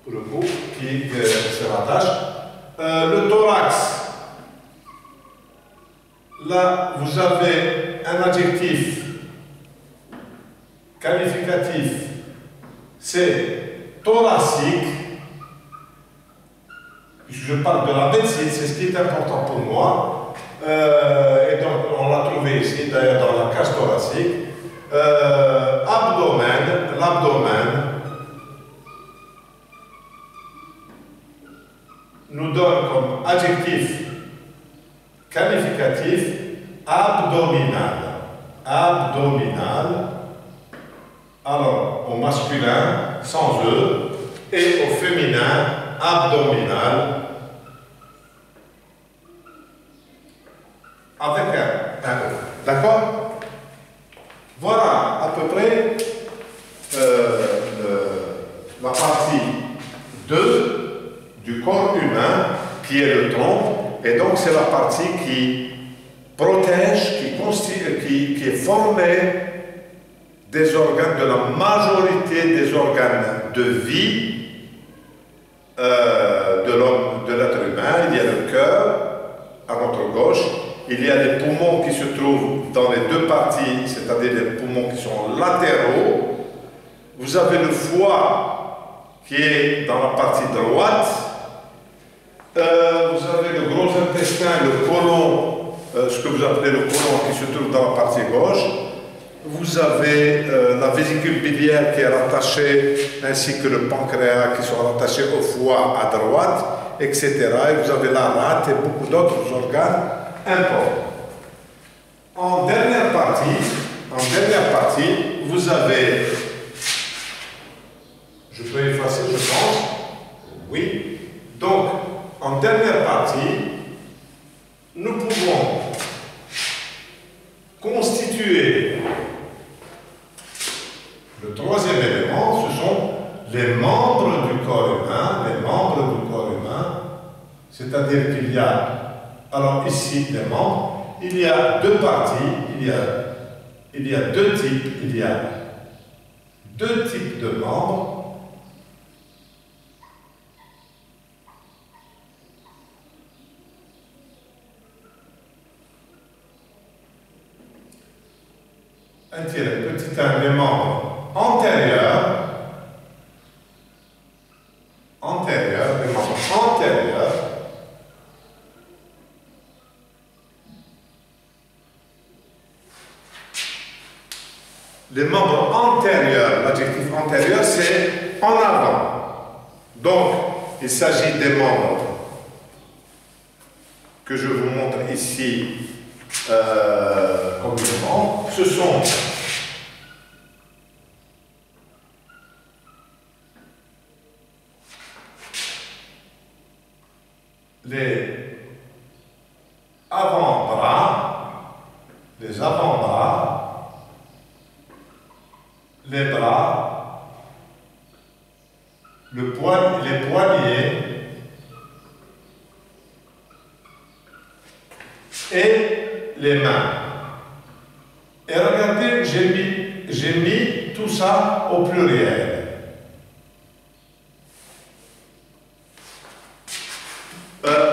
pour le coup, qui se rattache. Le thorax, là, vous avez un adjectif qualificatif, c'est thoracique. Puisque je parle de la médecine, c'est ce qui est important pour moi. Et donc, on l'a trouvé ici, d'ailleurs, dans la cage thoracique. Abdomen, l'abdomen nous donne comme adjectif qualificatif abdominal. Abdominal. Alors, au masculin, sans E, et au féminin, abdominal, avec un E. D'accord? Voilà à peu près la partie 2 du corps humain, qui est le tronc, et donc c'est la partie qui protège, qui est formée des organes, de la majorité des organes de vie de l'homme, de l'être humain. Il y a le cœur à notre gauche, il y a les poumons qui se trouvent dans les deux parties, c'est-à-dire les poumons qui sont latéraux. Vous avez le foie qui est dans la partie droite. Vous avez le gros intestin, le côlon, ce que vous appelez le côlon qui se trouve dans la partie gauche. Vous avez la vésicule biliaire qui est rattachée, ainsi que le pancréas qui sont rattachés au foie à droite, etc. Et vous avez la rate et beaucoup d'autres organes importants. En dernière partie, vous avez, je peux effacer, je pense, oui. Donc, en dernière partie, nous pouvons constituer le troisième élément, ce sont les membres du corps humain, c'est-à-dire qu'il y a, alors ici, les membres, il y a deux parties, il y a deux types de membres. Petit 1, les membres antérieurs, les membres antérieurs, les membres antérieurs, l'adjectif antérieur, c'est en avant. Donc, il s'agit des membres que je vous montre ici communément. Ce sont les avant-bras, les bras, les poignets et les mains. Et regardez, j'ai mis tout ça au pluriel.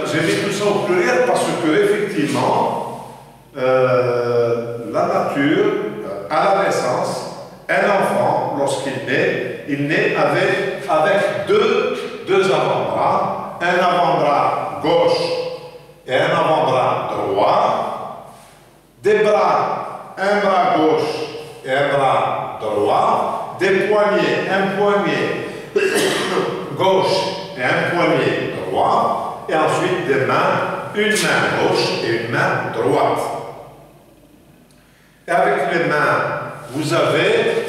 J'ai mis tout ça au pluriel parce que, effectivement, la nature, à la naissance, un enfant, lorsqu'il naît, il naît avec deux avant-bras, un avant-bras gauche et un avant-bras droit, des bras, un bras gauche et un bras droit, des poignets, un poignet gauche et un poignet droit, et ensuite des mains, une main gauche et une main droite. Et avec les mains, vous avez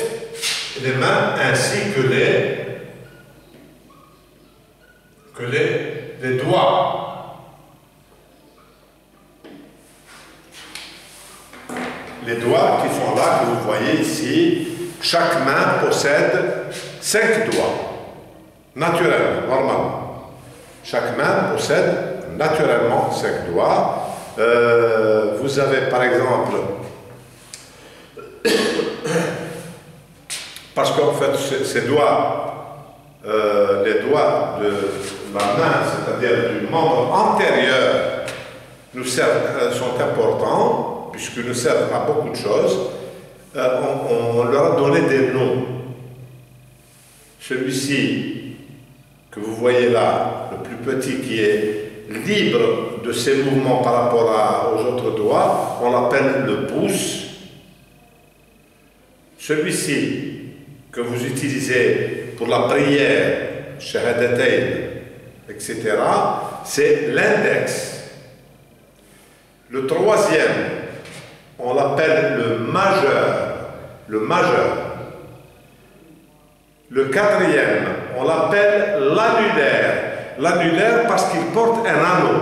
les mains ainsi que les doigts. Les doigts qui sont là, que vous voyez ici, chaque main possède 5 doigts, naturellement, normalement. Chaque main possède naturellement 5 doigts. Vous avez par exemple, parce qu'en fait ces doigts, les doigts main, c'est-à-dire du membre antérieur, sont importants, puisqu'ils nous servent à beaucoup de choses. On leur a donné des noms. Celui-ci, que vous voyez là, le plus petit, qui est libre de ses mouvements par rapport aux autres doigts, on l'appelle le pouce. Celui-ci, que vous utilisez pour la prière, shahadatayn, etc., c'est l'index. Le troisième, on l'appelle le majeur. Le majeur. Le quatrième, on l'appelle l'annulaire. L'annulaire parce qu'il porte un anneau.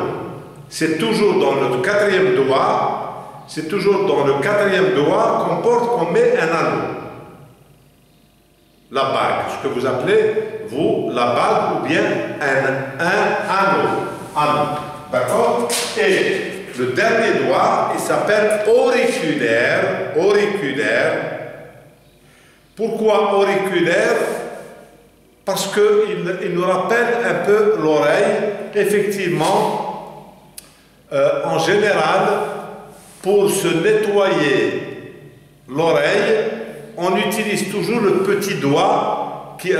C'est toujours dans le quatrième doigt, c'est toujours dans le quatrième doigt qu'on met un anneau. La bague, ce que vous appelez, vous, la bague ou bien un anneau. D'accord? Et le dernier doigt, il s'appelle auriculaire. Auriculaire. Pourquoi auriculaire? Parce qu'il nous rappelle un peu l'oreille. Effectivement, en général, pour se nettoyer l'oreille, on utilise toujours le petit doigt qui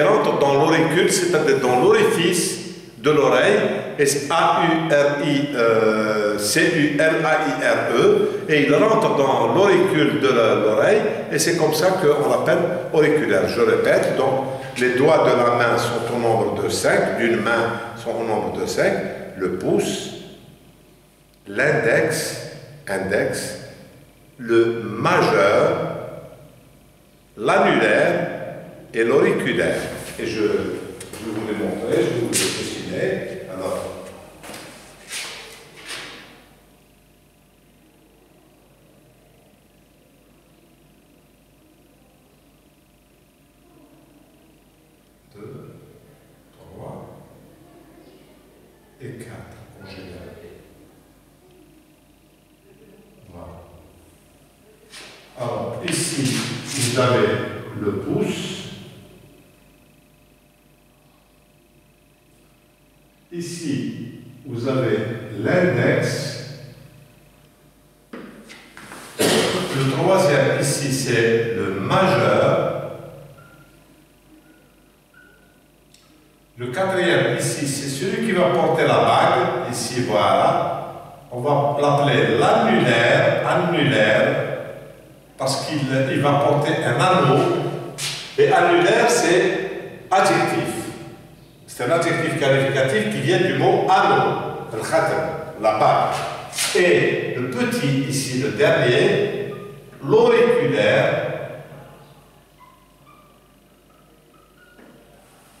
rentre dans l'auricule, c'est-à-dire dans l'orifice de l'oreille, C-U-R-A-I-R-E, et il rentre dans l'auricule de l'oreille, et c'est comme ça qu'on l'appelle auriculaire. Je répète, donc les doigts de la main sont au nombre de 5, d'une main sont au nombre de 5, le pouce, l'index, le majeur, l'annulaire et l'auriculaire. Et je vais vous les montrer, je vais vous les dessiner. Alors, deux, trois et 4 en général. Voilà. Alors, ici, vous avez le pouce. Ici, vous avez l'index. Le troisième, ici, c'est le majeur. Le quatrième, ici, c'est celui qui va porter la bague. Ici, voilà. On va l'appeler l'annulaire, parce qu'il va porter un anneau. Et annulaire, c'est adjectif. C'est un adjectif qualificatif qui vient du mot anneau, le khatam, la bague. Et le petit, ici, le dernier, l'auriculaire,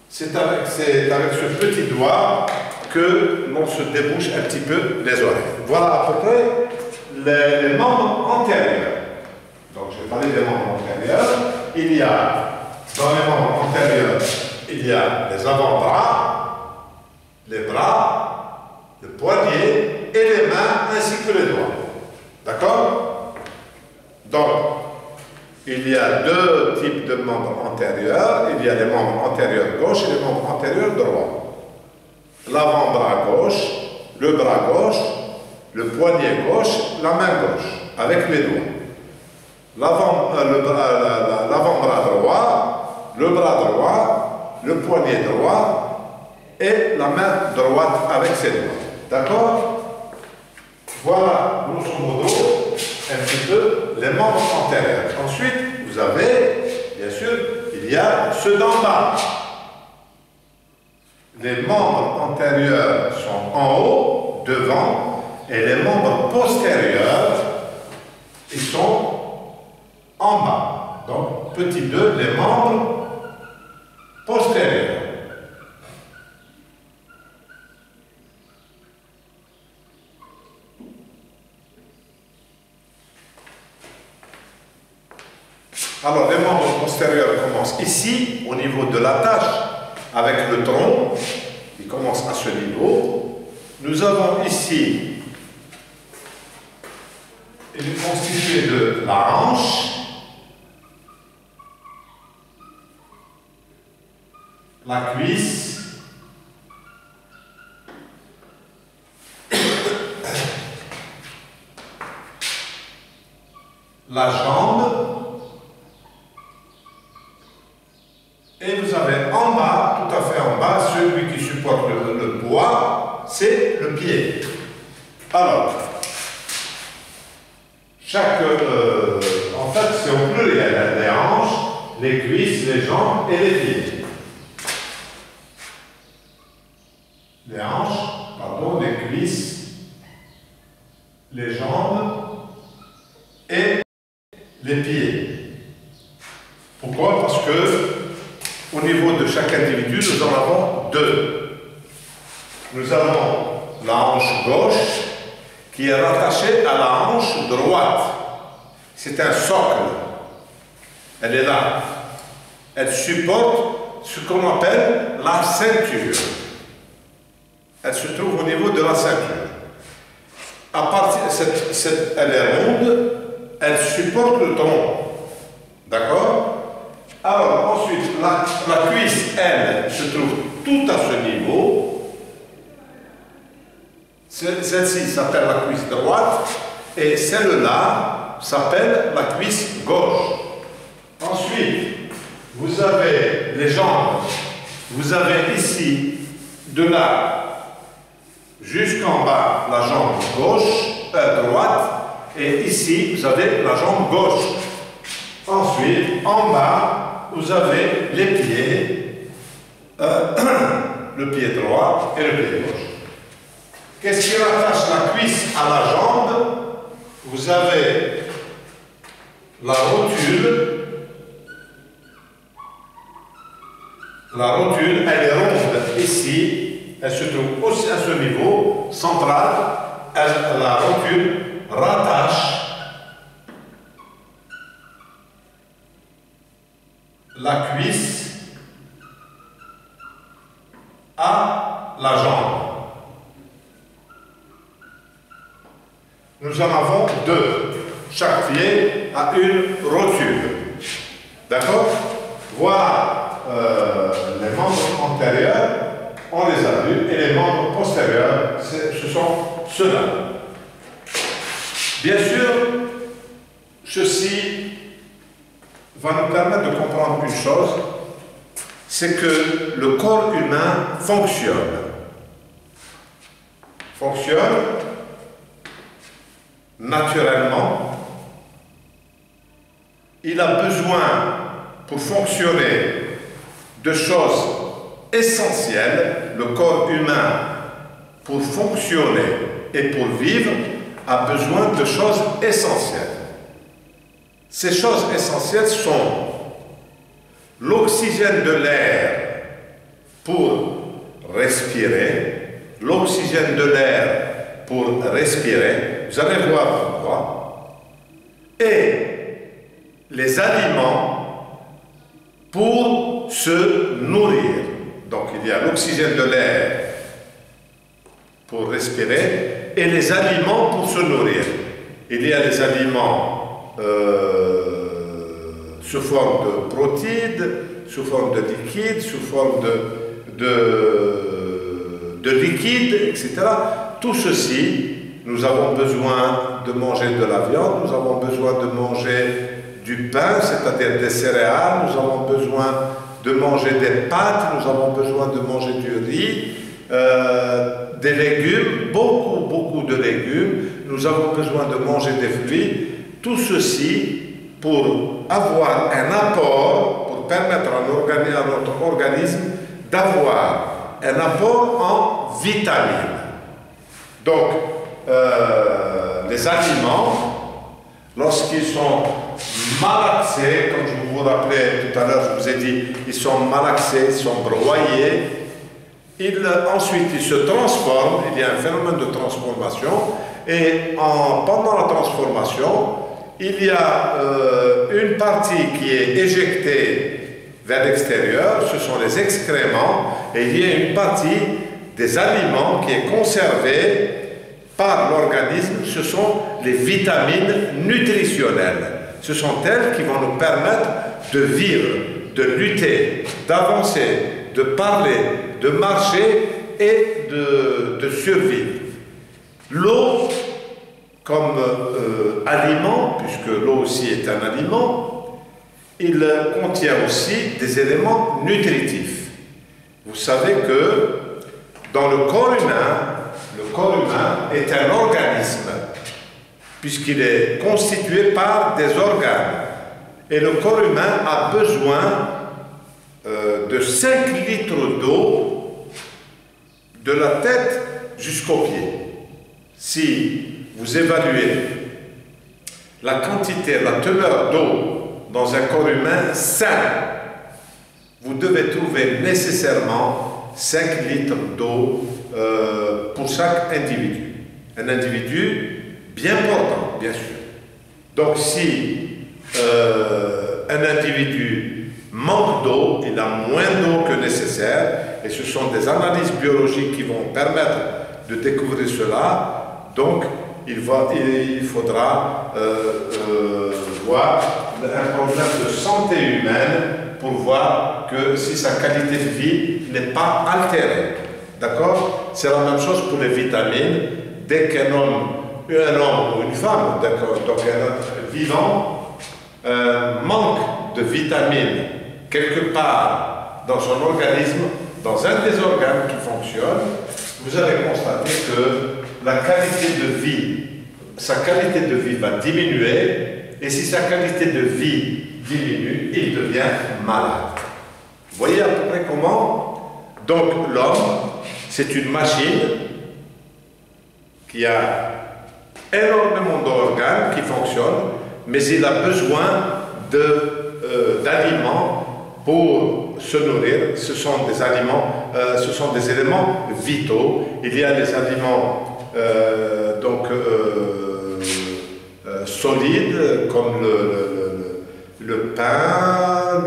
c'est avec ce petit doigt que l'on se débouche un petit peu les oreilles. Voilà à peu près les membres antérieurs. Donc, je vais parler des membres antérieurs. Il y a, dans les membres antérieurs, il y a les avant-bras, les bras, le poignet et les mains ainsi que les doigts. D'accord? Donc, il y a deux types de membres antérieurs. Il y a les membres antérieurs gauche et les membres antérieurs droit. L'avant-bras gauche, le bras gauche, le poignet gauche, la main gauche, avec les doigts. L'avant-bras droit, le bras droit, le poignet droit et la main droite avec ses doigts. D'accord? Voilà, grosso modo, un petit peu les membres antérieurs. Ensuite, vous avez, bien sûr, il y a ceux d'en bas. Les membres antérieurs sont en haut, devant, et les membres postérieurs, ils sont en bas. Donc, petit 2, les membres postérieurs. Alors, les membres postérieurs commencent ici, au niveau de la tâche, avec le tronc. Ils commencent à ce niveau. Nous avons ici, il est constitué de la hanche, la cuisse, Et vous avez en bas, tout à fait en bas, celui qui supporte le poids, c'est le pied. Alors, en fait, c'est au pluriel, hein, les hanches, les cuisses, les jambes et les pieds. Les hanches, pardon, les cuisses, les jambes et les pieds. Pourquoi? Parce que au niveau de chaque individu, nous en avons deux. Nous avons la hanche gauche qui est rattachée à la hanche droite. C'est un socle. Elle est là. Elle supporte ce qu'on appelle la ceinture. Elle se trouve au niveau de la ceinture. À partir, elle est ronde, elle supporte le tronc. D'accord? Alors ensuite, la cuisse, elle, se trouve tout à ce niveau. Celle-ci s'appelle la cuisse droite et celle-là s'appelle la cuisse gauche. Ensuite, vous avez les jambes. Vous avez ici, de là jusqu'en bas, la jambe droite, et ici, vous avez la jambe gauche. Ensuite, en bas, vous avez les pieds, le pied droit et le pied gauche. Qu'est-ce qui rattache la cuisse à la jambe? Vous avez la rotule. La rotule, elle est ronde ici. Elle se trouve aussi à ce niveau central. La rotule rattache la cuisse à la jambe. Nous en avons deux. Chaque pied a une rotule. D'accord? Voilà les membres antérieurs, on les a vus, et les membres postérieurs, ce sont ceux-là. Bien sûr, ceci va nous permettre de comprendre une chose, c'est que le corps humain fonctionne. Fonctionne naturellement. Il a besoin, pour fonctionner, de choses essentielles. Le corps humain, pour fonctionner et pour vivre, a besoin de choses essentielles. Ces choses essentielles sont l'oxygène de l'air pour respirer, l'oxygène de l'air pour respirer, vous allez voir pourquoi, et les aliments pour se nourrir. Donc il y a l'oxygène de l'air pour respirer et les aliments pour se nourrir. Il y a les aliments sous forme de protides, sous forme de liquide, sous forme de liquide, etc. Tout ceci, nous avons besoin de manger de la viande, nous avons besoin de manger du pain, c'est-à-dire des céréales, nous avons besoin de manger des pâtes, nous avons besoin de manger du riz, des légumes, beaucoup de légumes, nous avons besoin de manger des fruits, tout ceci pour avoir un apport, pour permettre à notre organisme d'avoir un apport en vitamines. Donc, les aliments, lorsqu'ils sont malaxés, comme je vous rappelais tout à l'heure, je vous ai dit, ils sont malaxés, ils sont broyés, ensuite ils se transforment, il y a un phénomène de transformation, et pendant la transformation, il y a une partie qui est éjectée vers l'extérieur, ce sont les excréments, et il y a une partie des aliments qui est conservée par l'organisme, ce sont les vitamines nutritionnelles. Ce sont elles qui vont nous permettre de vivre, de lutter, d'avancer, de parler, de marcher et de survivre. L'eau, comme aliment, puisque l'eau aussi est un aliment, il contient aussi des éléments nutritifs. Vous savez que dans le corps humain est un organisme, puisqu'il est constitué par des organes. Et le corps humain a besoin de 5 litres d'eau de la tête jusqu'aux pieds. Si vous évaluez la quantité, la teneur d'eau dans un corps humain sain, vous devez trouver nécessairement 5 litres d'eau pour chaque individu. Un individu bien portant, bien sûr. Donc si un individu manque d'eau, il a moins d'eau que nécessaire, et ce sont des analyses biologiques qui vont permettre de découvrir cela. Donc il faudra voir un problème de santé humaine pour voir que si sa qualité de vie n'est pas altérée. D'accord? C'est la même chose pour les vitamines. Dès qu'un homme ou une femme, d'accord, donc un vivant, manque de vitamines quelque part dans son organisme, dans un des organes qui fonctionne, vous allez constater que la qualité de vie, sa qualité de vie va diminuer, et si sa qualité de vie diminue, il devient malade. Vous voyez à peu près comment? Donc l'homme, c'est une machine qui a énormément d'organes qui fonctionnent, mais il a besoin d'aliments pour se nourrir. Ce sont des aliments, ce sont des éléments vitaux. Il y a des aliments solides comme le pain,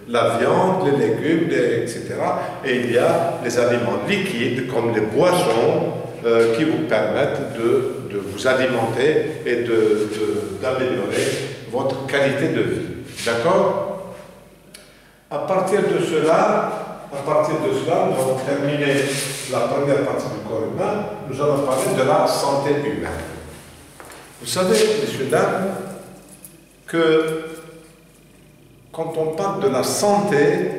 la viande, les légumes, etc. Et il y a les aliments liquides comme les boissons qui vous permettent de vous alimenter et d'améliorer votre qualité de vie. D'accord? À partir de cela, nous allons terminer la première partie du corps humain. Nous allons parler de la santé humaine. Vous savez, messieurs, dames, que quand on parle de la santé,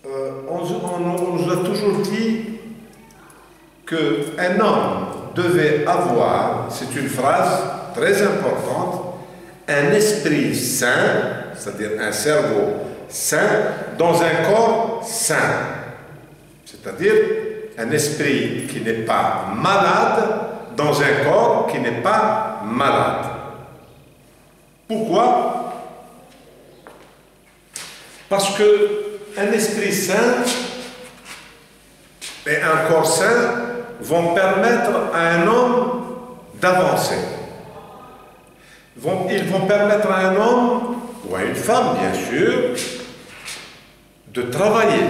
on nous a toujours dit qu'un homme devait avoir, c'est une phrase très importante, un esprit sain, c'est-à-dire un cerveau sain, dans un corps sain. C'est-à-dire un esprit qui n'est pas malade dans un corps qui n'est pas malade. Pourquoi? Parce qu'un esprit sain et un corps sain vont permettre à un homme d'avancer. Ils vont permettre à un homme, ou à une femme bien sûr, de travailler,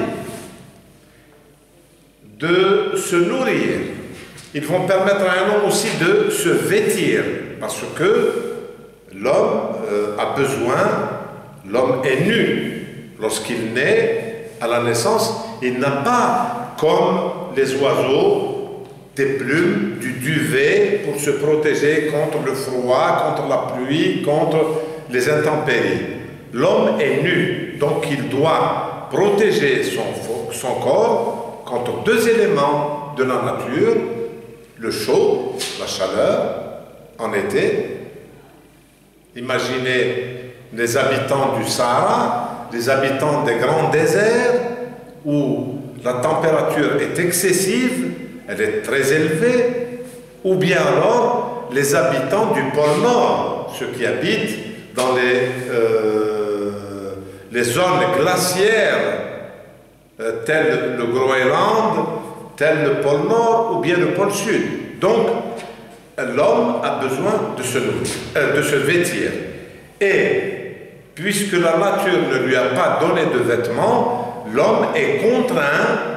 de se nourrir. Ils vont permettre à un homme aussi de se vêtir, parce que l'homme a besoin, l'homme est nu. Lorsqu'il naît, à la naissance, il n'a pas, comme les oiseaux, des plumes, du duvet pour se protéger contre le froid, contre la pluie, contre les intempéries. L'homme est nu, donc il doit protéger son corps contre 2 éléments de la nature, le chaud, la chaleur, en été. Imaginez les habitants du Sahara, les habitants des grands déserts, où la température est excessive, elle est très élevée, ou bien alors les habitants du pôle Nord, ceux qui habitent dans les zones glaciaires, telles le Groenland, tel le pôle Nord ou bien le pôle Sud. Donc, l'homme a besoin de se vêtir. Et puisque la nature ne lui a pas donné de vêtements, l'homme est contraint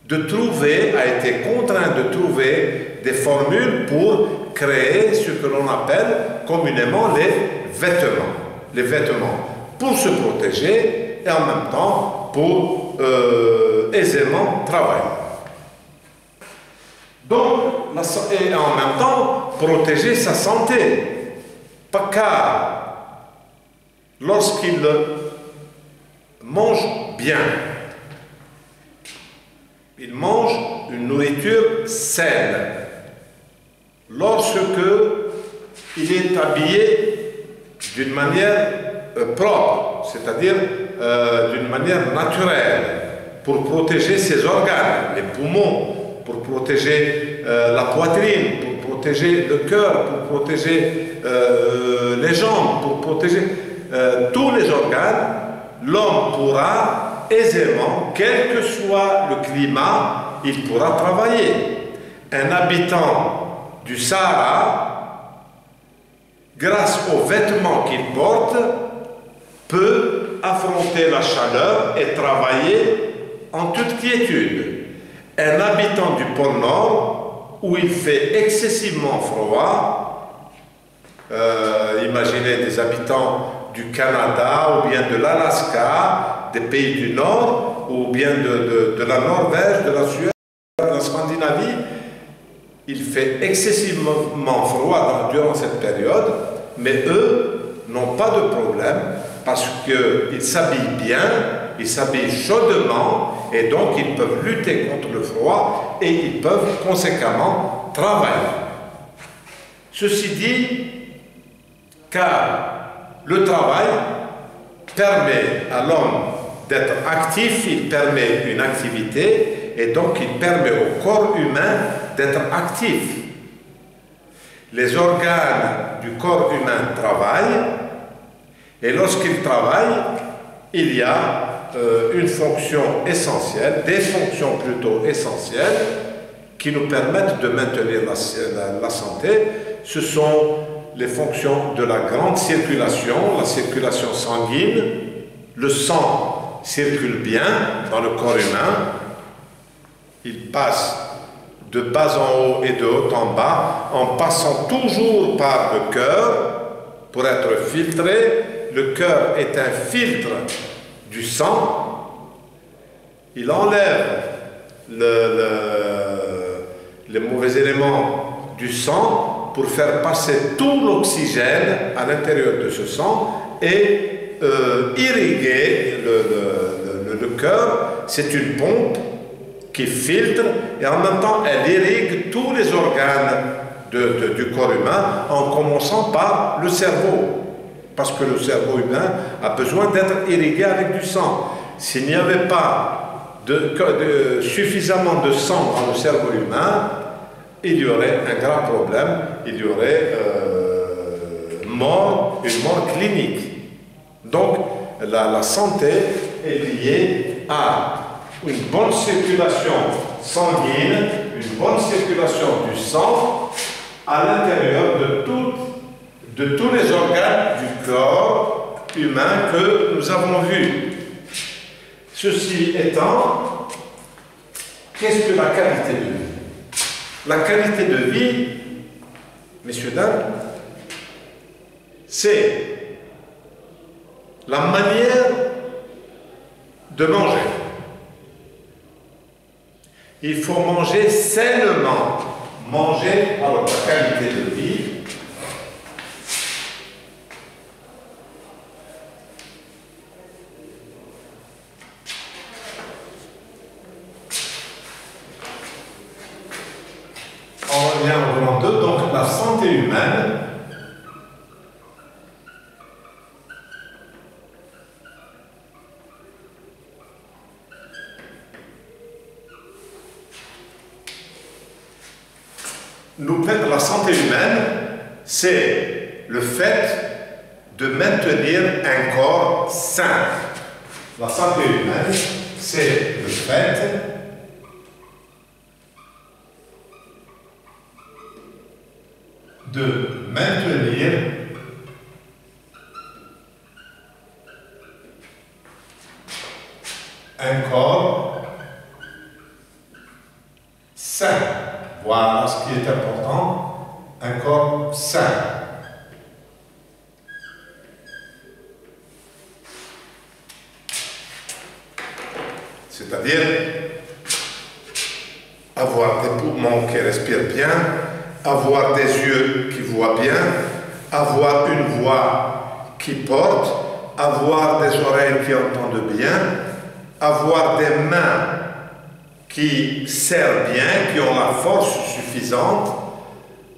a été contraint de trouver des formules pour créer ce que l'on appelle communément les vêtements. Les vêtements pour se protéger et en même temps pour aisément travailler. Donc, et en même temps protéger sa santé. car lorsqu'il mange bien, il mange une nourriture saine, lorsque il est habillé d'une manière propre, c'est-à-dire d'une manière naturelle, pour protéger ses organes, les poumons, pour protéger la poitrine, pour protéger le cœur, pour protéger les jambes, pour protéger tous les organes, l'homme pourra aisément, quel que soit le climat, il pourra travailler. Un habitant du Sahara, grâce aux vêtements qu'il porte, peut affronter la chaleur et travailler en toute quiétude. Un habitant du pôle Nord, où il fait excessivement froid, imaginez des habitants du Canada ou bien de l'Alaska, des pays du Nord, ou bien de la Norvège, de la Suède, de la Scandinavie, il fait excessivement froid durant cette période, mais eux n'ont pas de problème parce qu'ils s'habillent bien, ils s'habillent chaudement et donc ils peuvent lutter contre le froid et ils peuvent conséquemment travailler. Ceci dit, car le travail permet à l'homme d'être actif, il permet une activité et donc il permet au corps humain d'être actif. Les organes du corps humain travaillent et lorsqu'ils travaillent, il y a une fonction essentielle, des fonctions plutôt essentielles qui nous permettent de maintenir la santé. Ce sont les fonctions de la grande circulation, la circulation sanguine. Le sang circule bien dans le corps humain. Il passe de bas en haut et de haut en bas en passant toujours par le cœur pour être filtré. Le cœur est un filtre du sang. Il enlève les mauvais éléments du sang pour faire passer tout l'oxygène à l'intérieur de ce sang et irriguer le cœur. C'est une pompe qui filtre et en même temps elle irrigue tous les organes du corps humain en commençant par le cerveau. Parce que le cerveau humain a besoin d'être irrigué avec du sang. S'il n'y avait pas suffisamment de sang dans le cerveau humain, il y aurait un grave problème, il y aurait une mort clinique. Donc, la santé est liée à une bonne circulation sanguine, une bonne circulation du sang à l'intérieur de tous les organes du corps humain que nous avons vus. Ceci étant, qu'est-ce que la qualité de vie? La qualité de vie, messieurs, dames, c'est la manière de manger. Il faut manger sainement. Manger, alors la qualité de vie, on revient au plan 2, donc la santé humaine. La santé humaine, c'est le fait de maintenir un corps sain. La santé humaine, c'est le fait de maintenir un corps sain. Voilà ce qui est important, un corps sain. C'est-à-dire avoir des poumons qui respirent bien, avoir des yeux qui voient bien, avoir une voix qui porte, avoir des oreilles qui entendent bien, avoir des mains qui serrent bien, qui ont la force suffisante,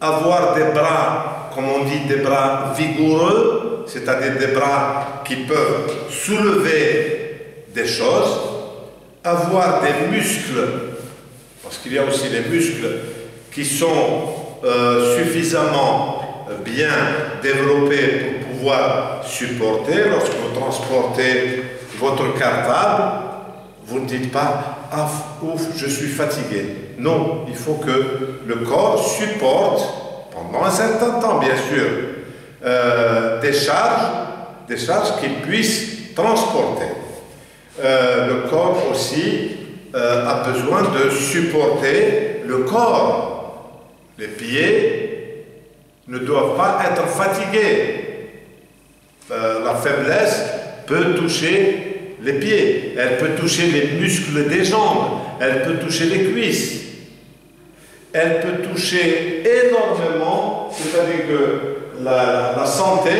avoir des bras, comme on dit, des bras vigoureux, c'est-à-dire des bras qui peuvent soulever des choses, avoir des muscles, parce qu'il y a aussi des muscles qui sont suffisamment bien développés pour pouvoir supporter. Lorsque vous transportez votre cartable, vous ne dites pas « Ah, ouf, je suis fatigué ». Non, il faut que le corps supporte, pendant un certain temps bien sûr, des charges qu'il puisse transporter. Le corps aussi a besoin de supporter le corps. Les pieds ne doivent pas être fatigués. La faiblesse peut toucher les pieds, elle peut toucher les muscles des jambes, elle peut toucher les cuisses, elle peut toucher énormément, c'est-à-dire que la santé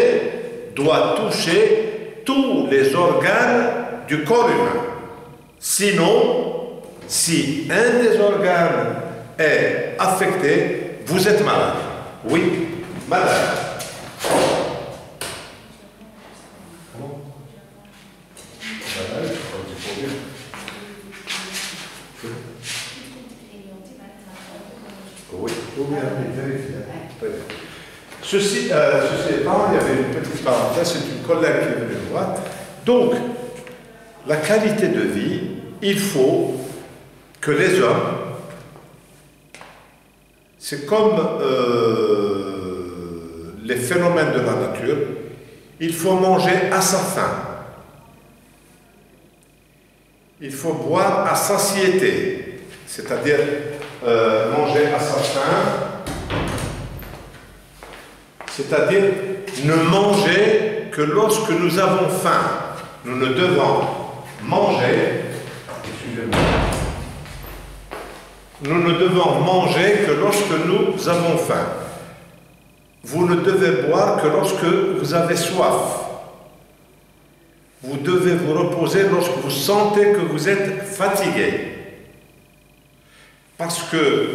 doit toucher tous les organes du corps humain. Sinon, si un des organes est affecté, vous êtes malade. Oui, malade. Oui, ceci étant, il y avait une petite parenthèse, c'est une collègue qui est venue me voir. Donc, la qualité de vie, il faut que les hommes, c'est comme les phénomènes de la nature, il faut manger à sa faim. Il faut boire à satiété, c'est-à-dire manger à sa faim, c'est-à-dire ne manger que lorsque nous avons faim. Nous ne devons manger, excusez-moi, nous ne devons manger que lorsque nous avons faim. Vous ne devez boire que lorsque vous avez soif. Vous devez vous reposer lorsque vous sentez que vous êtes fatigué. Parce que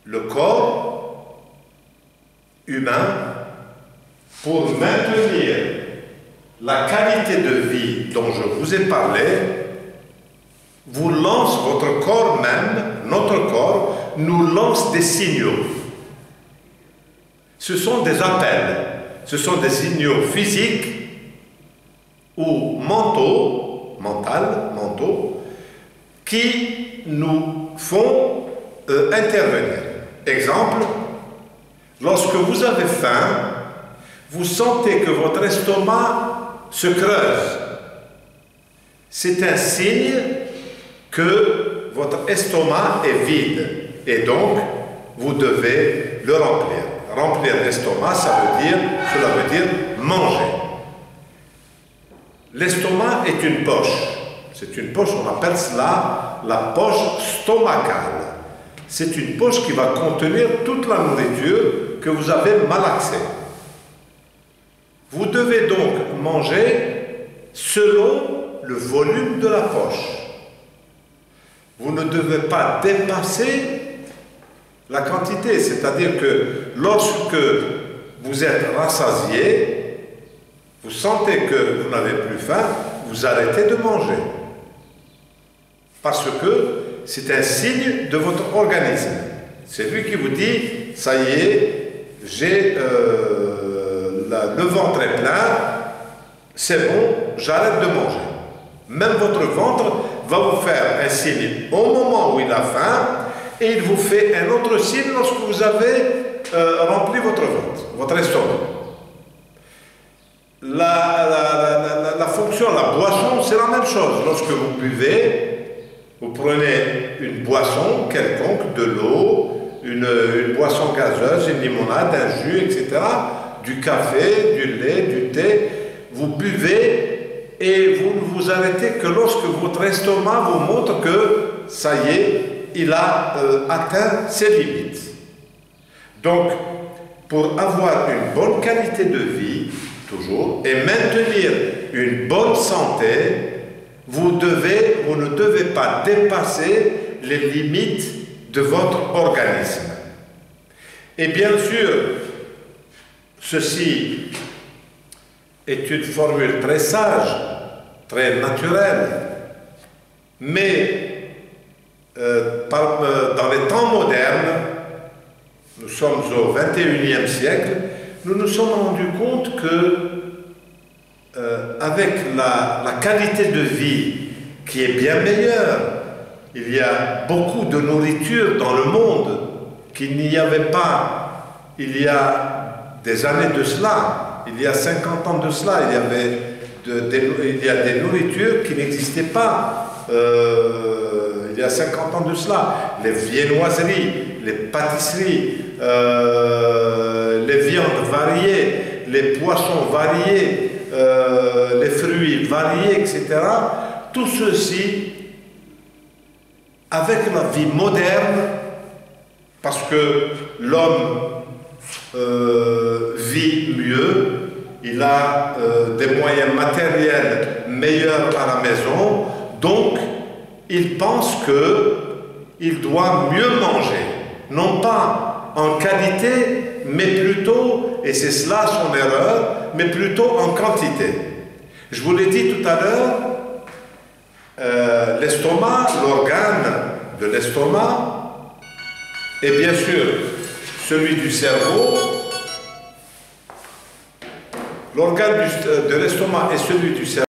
le corps humain, pour maintenir la qualité de vie dont je vous ai parlé, vous lance, votre corps même, notre corps, nous lance des signaux. Ce sont des appels, ce sont des signaux physiques ou mentaux, qui nous font intervenir. Exemple, lorsque vous avez faim, vous sentez que votre estomac se creuse. C'est un signe que votre estomac est vide et donc vous devez le remplir. Remplir l'estomac, cela veut dire manger. L'estomac est une poche. C'est une poche, on appelle cela la poche stomacale. C'est une poche qui va contenir toute la nourriture que vous avez malaxée. Vous devez donc manger selon le volume de la poche. Vous ne devez pas dépasser la quantité, c'est-à-dire que lorsque vous êtes rassasié, vous sentez que vous n'avez plus faim, vous arrêtez de manger. Parce que c'est un signe de votre organisme. C'est lui qui vous dit, ça y est, j'ai le ventre est plein, c'est bon, j'arrête de manger. Même votre ventre va vous faire un signe au moment où il a faim, et il vous fait un autre signe lorsque vous avez rempli votre ventre, votre estomac. La fonction, la boisson, c'est la même chose. Lorsque vous buvez, vous prenez une boisson quelconque, de l'eau, une boisson gazeuse, une limonade, un jus, etc., du café, du lait, du thé, vous buvez et vous ne vous arrêtez que lorsque votre estomac vous montre que ça y est, il a atteint ses limites. Donc, pour avoir une bonne qualité de vie, toujours, et maintenir une bonne santé, vous ne devez pas dépasser les limites de votre organisme. Et bien sûr, ceci est une formule très sage, très naturelle, mais dans les temps modernes, nous sommes au XXIe siècle, nous nous sommes rendus compte que avec la qualité de vie qui est bien meilleure, il y a beaucoup de nourriture dans le monde qu'il n'y avait pas il y a des années de cela, il y a 50 ans de cela, il y a des nourritures qui n'existaient pas il y a 50 ans de cela. Les viennoiseries, les pâtisseries, les viandes variées, les poissons variés, les fruits variés, etc. Tout ceci, avec la vie moderne, parce que l'homme vit mieux, il a des moyens matériels meilleurs à la maison, donc il pense qu'il doit mieux manger, non pas en qualité, mais plutôt, et c'est cela son erreur, mais plutôt en quantité. Je vous l'ai dit tout à l'heure, l'estomac, l'organe de l'estomac, et bien sûr celui du cerveau, l'organe de l'estomac et celui du cerveau